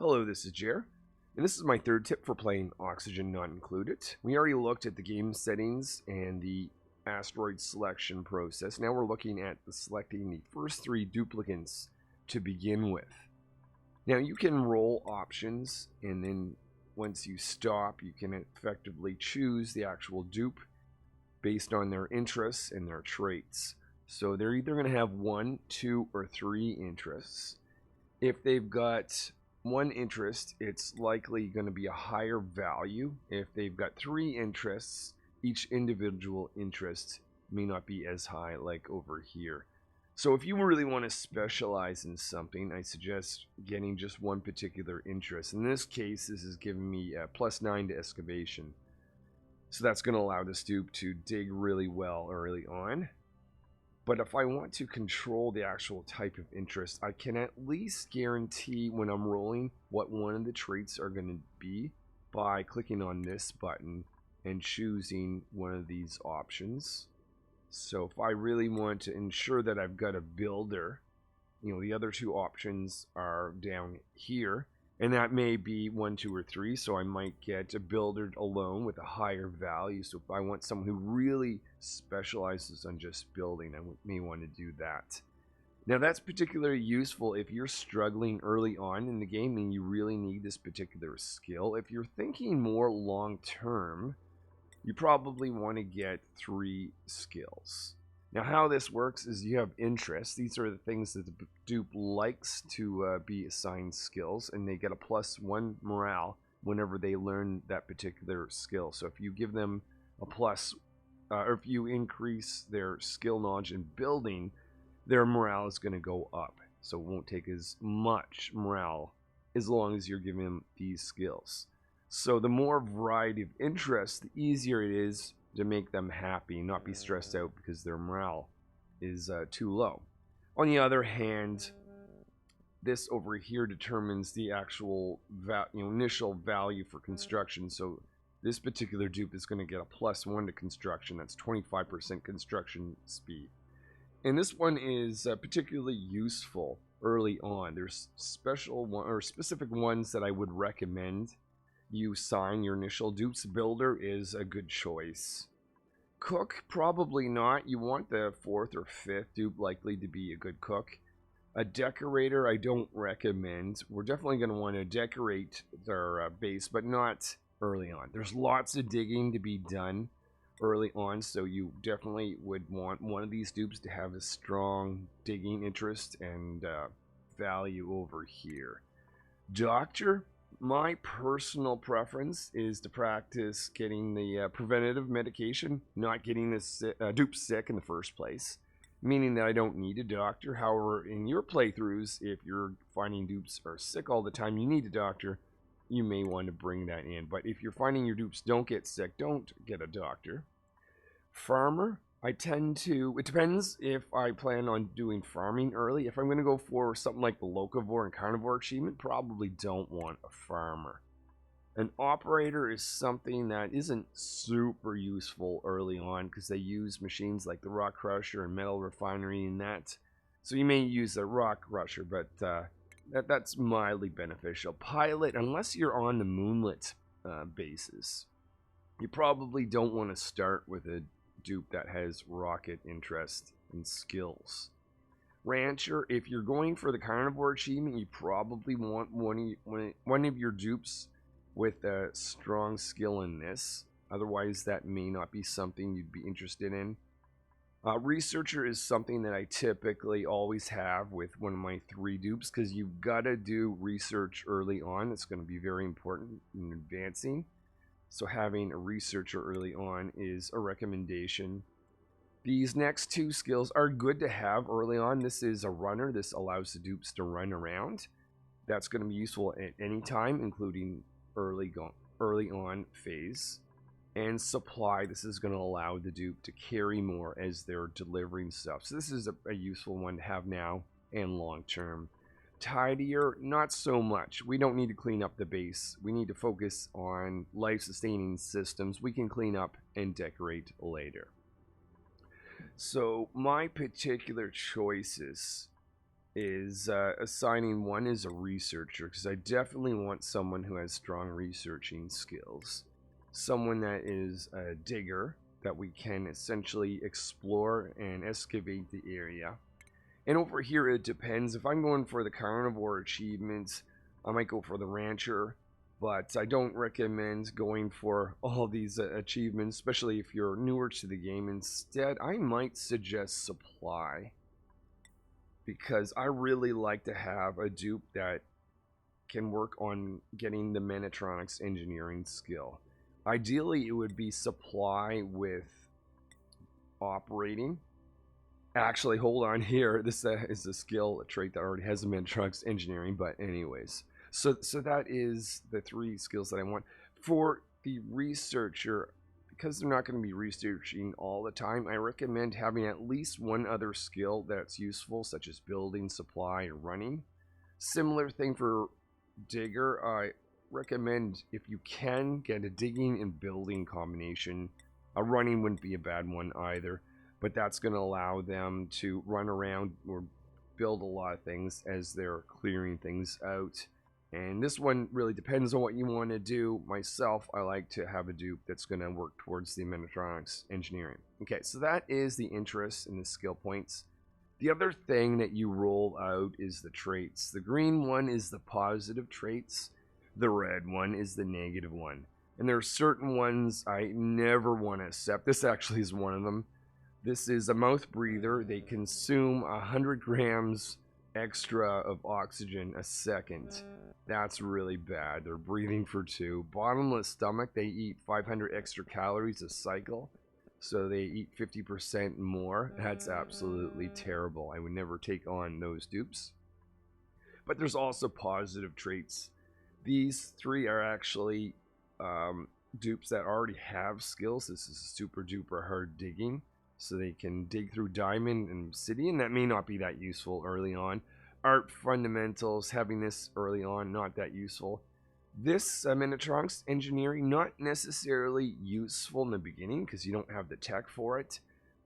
Hello, this is Jer, and this is my third tip for playing Oxygen Not Included. We already looked at the game settings and the asteroid selection process. Now we're looking at selecting the first three duplicants to begin with. Now you can roll options, and then once you stop, you can effectively choose the actual dupe based on their interests and their traits. So they're either going to have 1, 2, or 3 interests. If they've got one interest, it's likely going to be a higher value. If they've got 3 interests, each individual interest may not be as high, like over here. So if you really want to specialize in something, I suggest getting just one particular interest. In this case, this is giving me a +9 to excavation. So that's going to allow this dupe to dig really well early on. But if I want to control the actual type of interest, I can at least guarantee when I'm rolling what one of the traits are going to be by clicking on this button and choosing one of these options. So if I really want to ensure that I've got a builder, the other 2 options are down here. And that may be 1, 2, or 3, so I might get a builder alone with a higher value. So if I want someone who really specializes on just building, I may want to do that. Now that's particularly useful if you're struggling early on in the game and you really need this particular skill. If you're thinking more long term, you probably want to get 3 skills. Now how this works is you have interests. These are the things that the dupe likes to be assigned skills, and they get a +1 morale whenever they learn that particular skill. So if you give them a or if you increase their skill knowledge in building, their morale is going to go up. So it won't take as much morale as long as you're giving them these skills. So the more variety of interests, the easier it is to make them happy, not be stressed out because their morale is too low. On the other hand, this over here determines the actual initial value for construction. So this particular dupe is going to get a +1 to construction. That's 25% construction speed. And this one is particularly useful early on. There's specific ones that I would recommend you sign. Your initial dupes. Builder is a good choice. Cook, probably not. You want the 4th or 5th dupe likely to be a good cook. A decorator, I don't recommend. We're definitely going to want to decorate their base, but not early on. There's lots of digging to be done early on, so you definitely would want one of these dupes to have a strong digging interest and value over here. Doctor, my personal preference is to practice getting the preventative medication, not getting this dupe sick in the first place, meaning that I don't need a doctor. However, in your playthroughs, if you're finding dupes are sick all the time, you need a doctor, you may want to bring that in. But if you're finding your dupes don't get sick, don't get a doctor. Farmer, it depends if I plan on doing farming early. If I'm going to go for something like the locavore and carnivore achievement, probably don't want a farmer. An operator is something that isn't super useful early on because they use machines like the rock crusher and metal refinery and that. So you may use a rock crusher, but that's mildly beneficial. Pilot, unless you're on the moonlit bases, you probably don't want to start with a dupe that has rocket interest and skills. Rancher, if you're going for the carnivore achievement, you probably want one of your dupes with a strong skill in this. Otherwise, that may not be something you'd be interested in. Researcher is something that I typically always have with one of my 3 dupes because you've got to do research early on. It's going to be very important in advancing. So having a researcher early on is a recommendation. These next 2 skills are good to have early on. This is a runner. This allows the dupes to run around. That's going to be useful at any time, including early on phase. And supply, this is going to allow the dupe to carry more as they're delivering stuff. So this is a useful one to have now and long term. Tidier, not so much. We don't need to clean up the base. We need to focus on life-sustaining systems. We can clean up and decorate later. So my particular choices is assigning one as a researcher, because I definitely want someone who has strong researching skills. Someone that is a digger, that we can essentially explore and excavate the area. And over here, it depends. If I'm going for the carnivore achievements, I might go for the rancher, but I don't recommend going for all these achievements, especially if you're newer to the game. Instead, I might suggest supply, because I really like to have a dupe that can work on getting the Manatronics engineering skill. Ideally, it would be supply with operating. Actually, hold on here. This is a skill, a trait that already has a Manatronics engineering, but anyways. So that is the 3 skills that I want. For the researcher, because they're not going to be researching all the time, I recommend having at least one other skill that's useful, such as building, supply, or running. Similar thing for digger. I recommend, if you can, get a digging and building combination. A running wouldn't be a bad one either, but that's going to allow them to run around or build a lot of things as they're clearing things out. And this one really depends on what you want to do. Myself, I like to have a dupe that's going to work towards the Manatronics engineering. Okay, so that is the interest in the skill points. The other thing that you roll out is the traits. The green one is the positive traits. The red one is the negative one. And there are certain ones I never want to accept. This actually is one of them. This is a mouth breather. They consume 100 grams extra of oxygen a second. That's really bad. They're breathing for 2. Bottomless stomach, they eat 500 extra calories a cycle. So they eat 50% more. That's absolutely terrible. I would never take on those dupes. But there's also positive traits. These 3 are actually dupes that already have skills. This is super duper hard digging, so they can dig through diamond and obsidian. That may not be that useful early on. Art fundamentals, having this early on, not that useful. This Manatronics engineering, not necessarily useful in the beginning because you don't have the tech for it,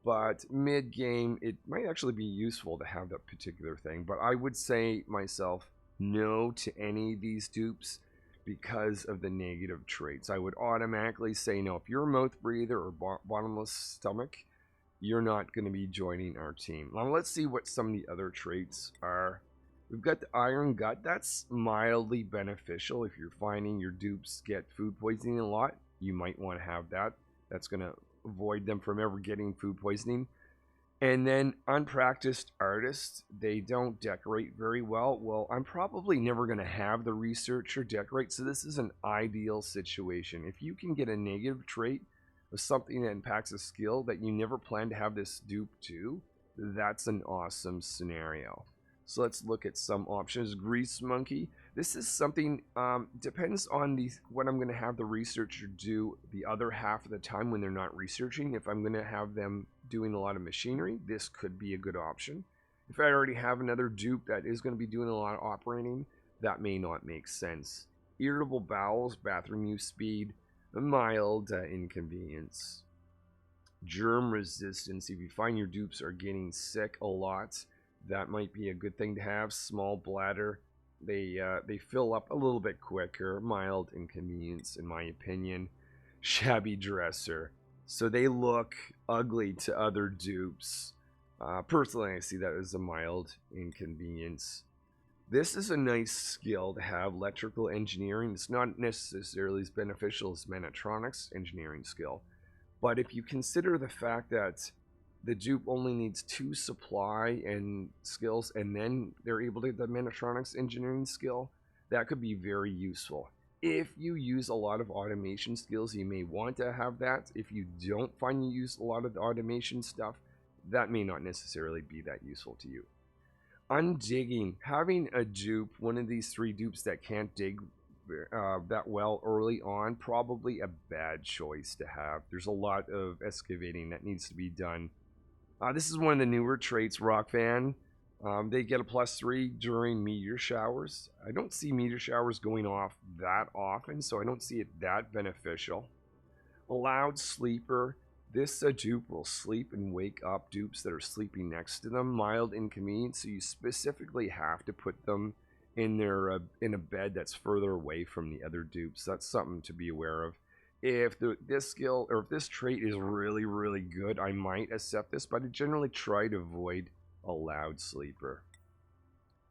but mid-game it might actually be useful to have that particular thing. But I would say myself no to any of these dupes because of the negative traits. I would automatically say no. If you're a mouth breather or bottomless stomach, you're not going to be joining our team. Now let's see what some of the other traits are. We've got the iron gut. That's mildly beneficial. If you're finding your dupes get food poisoning a lot, you might want to have that. That's going to avoid them from ever getting food poisoning. And then unpracticed artists, they don't decorate very well. Well, I'm probably never going to have the researcher decorate, so this is an ideal situation. If you can get a negative trait of something that impacts a skill that you never plan to have this dupe to, that's an awesome scenario. So let's look at some options. Grease monkey. This is something, depends on what I'm going to have the researcher do the other half of the time when they're not researching. If I'm going to have them doing a lot of machinery, this could be a good option. If I already have another dupe that is going to be doing a lot of operating, that may not make sense. Irritable bowels, bathroom use speed, a mild inconvenience. Germ resistance. If you find your dupes are getting sick a lot, that might be a good thing to have. Small bladder. They fill up a little bit quicker. Mild inconvenience, in my opinion. Shabby dresser. So they look ugly to other dupes. Personally, I see that as a mild inconvenience. This is a nice skill to have, electrical engineering. It's not necessarily as beneficial as Manatronics engineering skill. But if you consider the fact that the dupe only needs 2 supply and skills, and then they're able to get the Manatronics engineering skill, that could be very useful. If you use a lot of automation skills, you may want to have that. If you don't find you use a lot of the automation stuff, that may not necessarily be that useful to you. Undigging. Having a dupe, one of these 3 dupes that can't dig that well early on, probably a bad choice to have. There's a lot of excavating that needs to be done. This is one of the newer traits, Rock Fan. They get a +3 during meteor showers. I don't see meteor showers going off that often, so I don't see it that beneficial. A loud sleeper. This dupe will sleep and wake up dupes that are sleeping next to them. Mild inconvenience, so you specifically have to put them in their in a bed that's further away from the other dupes. That's something to be aware of. If this skill or if this trait is really, really good, I might accept this, but I generally try to avoid a loud sleeper.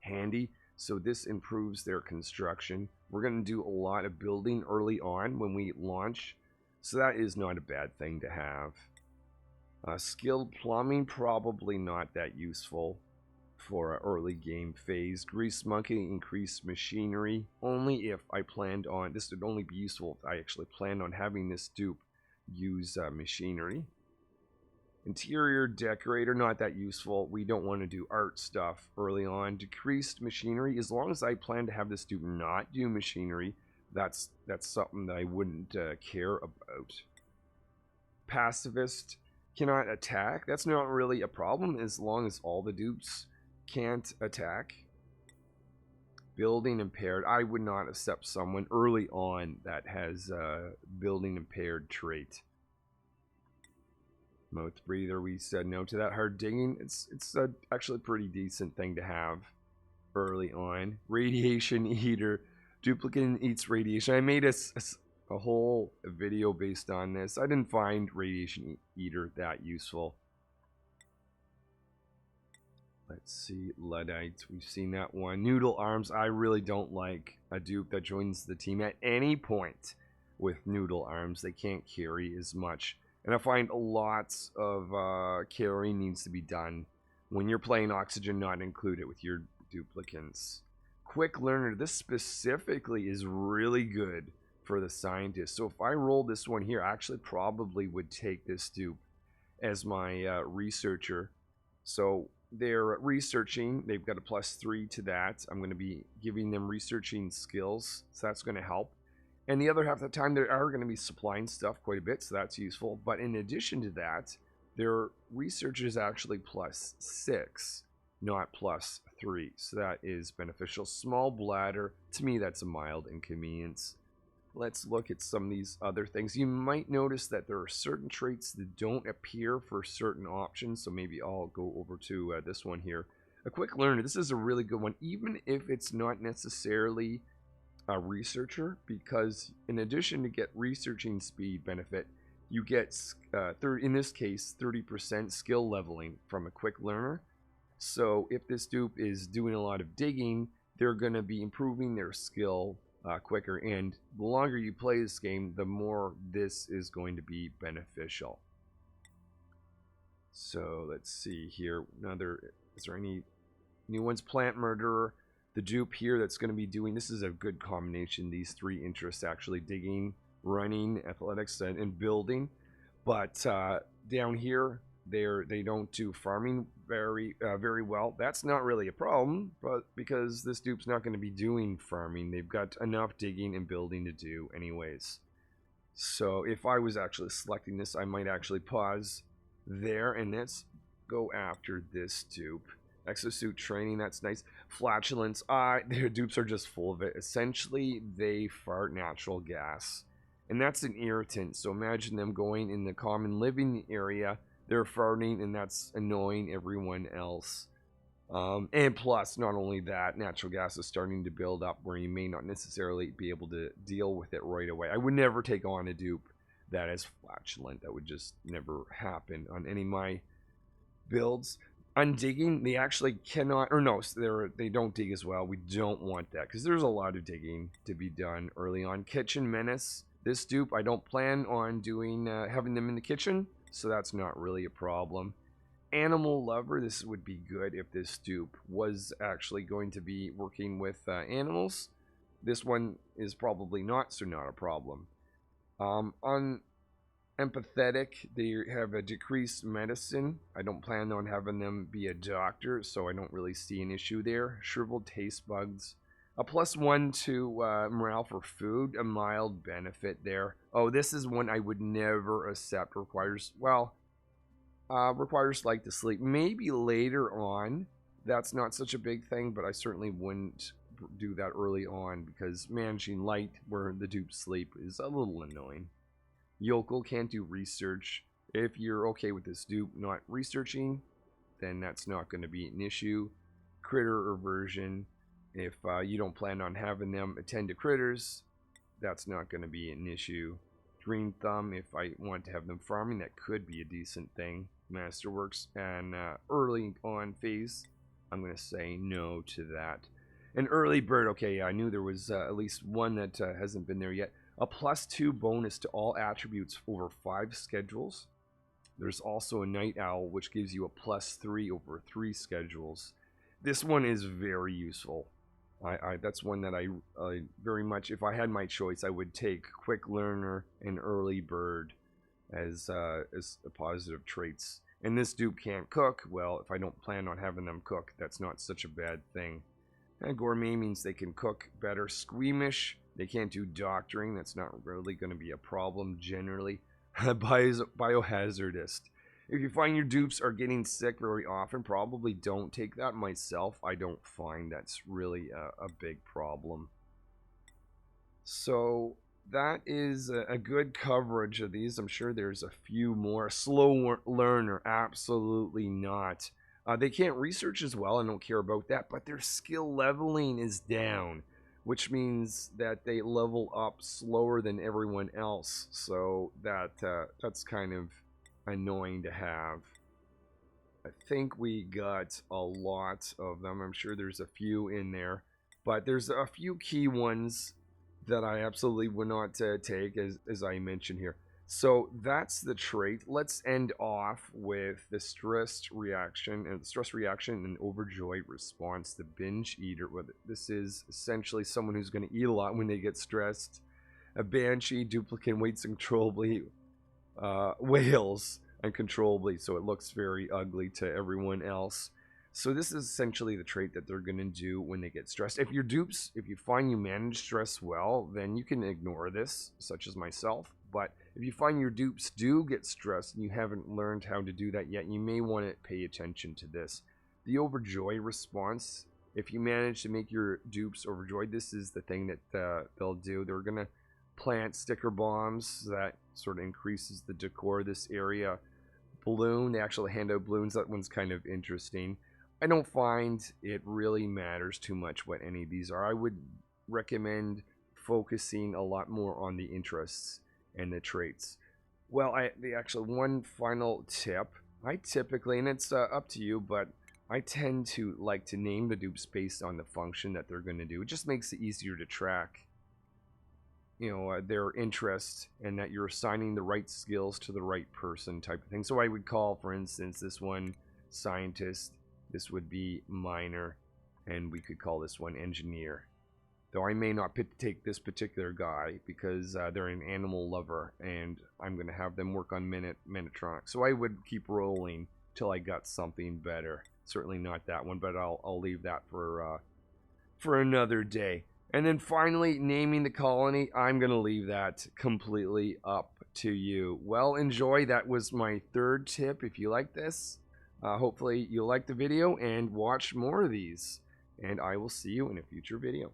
Handy, so this improves their construction. We're going to do a lot of building early on when we launch, so that is not a bad thing to have. Skilled plumbing, probably not that useful for an early game phase. Grease monkey, increased machinery, only if I planned on, this would only be useful if I actually planned on having this dupe use machinery. Interior decorator, not that useful. We don't want to do art stuff early on. Decreased machinery, as long as I plan to have this dupe not do machinery, that's something that I wouldn't care about. Pacifist cannot attack. That's not really a problem as long as all the dupes can't attack. Building impaired. I would not accept someone early on that has a building impaired trait. Mouth breather, we said no to that. Hard digging, it's actually a pretty decent thing to have early on. Radiation eater. Duplicant eats radiation. I made a whole video based on this. I didn't find radiation eater that useful. Let's see, Luddite, we've seen that one. Noodle arms, I really don't like a dupe that joins the team at any point with noodle arms. They can't carry as much. And I find lots of carrying needs to be done when you're playing Oxygen Not Included with your duplicants. Quick learner, this specifically is really good for the scientist. So if I roll this one here, I actually probably would take this dupe as my researcher. So they're researching, they've got a +3 to that. I'm going to be giving them researching skills, so that's going to help. And the other half of the time, they are going to be supplying stuff quite a bit, so that's useful. But in addition to that, their research is actually +6, not +3. So that is beneficial. Small bladder, to me, that's a mild inconvenience. Let's look at some of these other things. You might notice that there are certain traits that don't appear for certain options. So maybe I'll go over to this one here. A quick learner, this is a really good one, even if it's not necessarily a researcher, because in addition to get researching speed benefit, you get in this case 30% skill leveling from a quick learner. So if this dupe is doing a lot of digging, they're going to be improving their skill quicker, and the longer you play this game, the more this is going to be beneficial. So let's see here, is there any new ones? Plant murderer. The dupe here that's going to be doing, this is a good combination, these three interests actually: digging, running, athletics, and building. But down here, they don't do farming very well. That's not really a problem, but because this dupe's not going to be doing farming, they've got enough digging and building to do anyways. So if I was actually selecting this, I might actually pause there, and let's go after this dupe. Exosuit training, that's nice. Flatulence, their dupes are just full of it. Essentially, they fart natural gas, and that's an irritant. So imagine them going in the common living area, they're farting, and that's annoying everyone else. And plus, not only that, natural gas is starting to build up where you may not necessarily be able to deal with it right away. I would never take on a dupe that is flatulent. That would just never happen on any of my builds. Undigging, they actually cannot, or no, they don't dig as well. We don't want that because there's a lot of digging to be done early on. Kitchen menace, this dupe, I don't plan on doing having them in the kitchen, so that's not really a problem. Animal lover, this would be good if this dupe was actually going to be working with animals. This one is probably not, so not a problem. Empathetic, they have a decreased medicine. I don't plan on having them be a doctor, so I don't really see an issue there. Shriveled taste bugs, a +1 to morale for food, a mild benefit there. Oh, this is one I would never accept. Requires like to sleep. Maybe later on, that's not such a big thing, but I certainly wouldn't do that early on because managing light where the dupes sleep is a little annoying. Yokel can't do research. If you're okay with this dupe not researching, then that's not going to be an issue. Critter aversion, if you don't plan on having them attend to critters, that's not going to be an issue. Green thumb, if I want to have them farming, that could be a decent thing. Masterworks and early on phase, I'm going to say no to that. An early bird, okay, I knew there was at least one that hasn't been there yet. A +2 bonus to all attributes over 5 schedules. There's also a night owl, which gives you a +3 over 3 schedules. This one is very useful. That's one that I very much, if I had my choice, I would take quick learner and early bird as positive traits. And this dupe can't cook. Well, if I don't plan on having them cook, that's not such a bad thing. And gourmet means they can cook better. Squeamish, they can't do doctoring. That's not really going to be a problem generally. Biohazardist. If you find your dupes are getting sick very often, probably don't take that. Myself, I don't find that's really a big problem. So that is a good coverage of these. I'm sure there's a few more. Slow learner, absolutely not. They can't research as well. I don't care about that, but their skill leveling is down, which means that they level up slower than everyone else. So that's kind of annoying to have. I think we got a lot of them. I'm sure there's a few in there, but there's a few key ones that I absolutely would not take, as I mentioned here. So that's the trait. Let's end off with the stress reaction and overjoyed response. The binge eater. This is essentially someone who's going to eat a lot when they get stressed. A banshee, duplicant, waits uncontrollably, wails uncontrollably, so it looks very ugly to everyone else. So this is essentially the trait that they're going to do when they get stressed. If your dupes, if you find you manage stress well, then you can ignore this, such as myself. But if you find your dupes do get stressed and you haven't learned how to do that yet, you may want to pay attention to this. The overjoy response, if you manage to make your dupes overjoyed, this is the thing that they'll do. They're going to plant sticker bombs. That sort of increases the decor of this area. Balloon, they actually hand out balloons. That one's kind of interesting. I don't find it really matters too much what any of these are. I would recommend focusing a lot more on the interests and the traits. Well, one final tip. I typically, and it's up to you, but I tend to like to name the dupes based on the function that they're going to do. It just makes it easier to track, their interests, and that you're assigning the right skills to the right person type of thing. So I would call, for instance, this one scientist. This would be miner, and we could call this one engineer. Though I may not take this particular guy because they're an animal lover, and I'm going to have them work on Minitronics. So I would keep rolling till I got something better. Certainly not that one, but I'll leave that for another day. And then finally, naming the colony, I'm going to leave that completely up to you. Well, enjoy. That was my third tip. If you like this, hopefully you'll like the video and watch more of these. And I will see you in a future video.